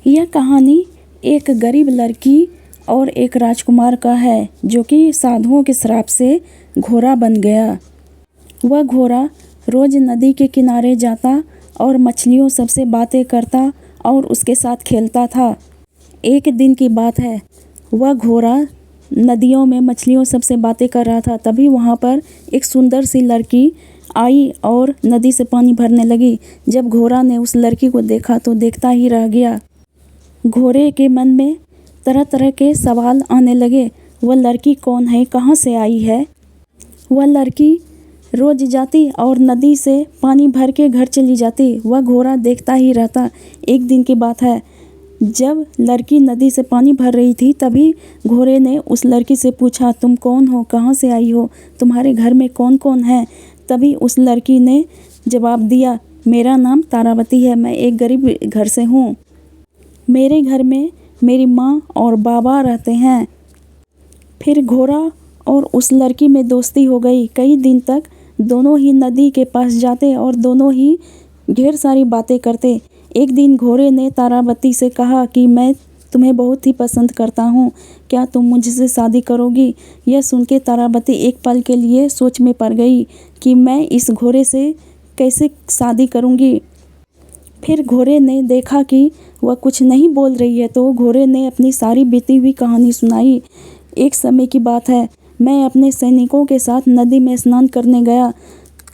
यह कहानी एक गरीब लड़की और एक राजकुमार का है जो कि साधुओं के श्राप से घोड़ा बन गया। वह घोड़ा रोज नदी के किनारे जाता और मछलियों सबसे बातें करता और उसके साथ खेलता था। एक दिन की बात है, वह घोड़ा नदियों में मछलियों सबसे बातें कर रहा था। तभी वहाँ पर एक सुंदर सी लड़की आई और नदी से पानी भरने लगी। जब घोड़ा ने उस लड़की को देखा तो देखता ही रह गया। घोड़े के मन में तरह तरह के सवाल आने लगे। वह लड़की कौन है, कहाँ से आई है? वह लड़की रोज जाती और नदी से पानी भर के घर चली जाती। वह घोड़ा देखता ही रहता। एक दिन की बात है, जब लड़की नदी से पानी भर रही थी तभी घोड़े ने उस लड़की से पूछा, तुम कौन हो, कहाँ से आई हो, तुम्हारे घर में कौन कौन है? तभी उस लड़की ने जवाब दिया, मेरा नाम तारावती है, मैं एक गरीब घर से हूँ। मेरे घर में मेरी माँ और बाबा रहते हैं। फिर घोड़ा और उस लड़की में दोस्ती हो गई। कई दिन तक दोनों ही नदी के पास जाते और दोनों ही ढेर सारी बातें करते। एक दिन घोड़े ने तारावती से कहा कि मैं तुम्हें बहुत ही पसंद करता हूँ, क्या तुम मुझसे शादी करोगी? यह सुन के तारावती एक पल के लिए सोच में पड़ गई कि मैं इस घोड़े से कैसे शादी करूँगी। फिर घोड़े ने देखा कि वह कुछ नहीं बोल रही है तो घोड़े ने अपनी सारी बीती हुई कहानी सुनाई। एक समय की बात है, मैं अपने सैनिकों के साथ नदी में स्नान करने गया।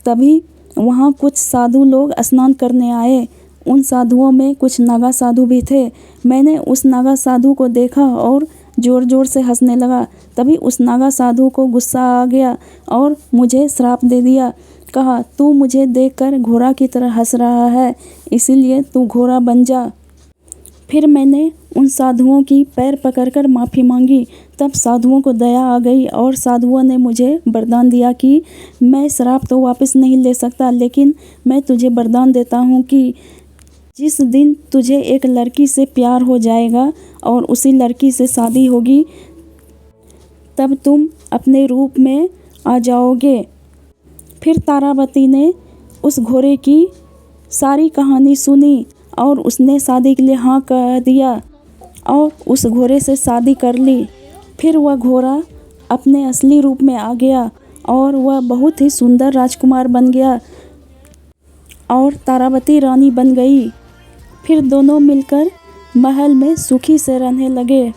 तभी वहाँ कुछ साधु लोग स्नान करने आए। उन साधुओं में कुछ नागा साधु भी थे। मैंने उस नागा साधु को देखा और ज़ोर ज़ोर से हंसने लगा। तभी उस नागा साधु को गुस्सा आ गया और मुझे श्राप दे दिया। कहा, तू मुझे देखकर घोड़ा की तरह हंस रहा है, इसीलिए तू घोड़ा बन जा। फिर मैंने उन साधुओं की पैर पकड़कर माफ़ी मांगी। तब साधुओं को दया आ गई और साधुओं ने मुझे वरदान दिया कि मैं श्राप तो वापस नहीं ले सकता, लेकिन मैं तुझे वरदान देता हूँ कि जिस दिन तुझे एक लड़की से प्यार हो जाएगा और उसी लड़की से शादी होगी, तब तुम अपने रूप में आ जाओगे। फिर तारावती ने उस घोड़े की सारी कहानी सुनी और उसने शादी के लिए हाँ कह दिया और उस घोड़े से शादी कर ली। फिर वह घोड़ा अपने असली रूप में आ गया और वह बहुत ही सुंदर राजकुमार बन गया और तारावती रानी बन गई। फिर दोनों मिलकर महल में सुखी से रहने लगे।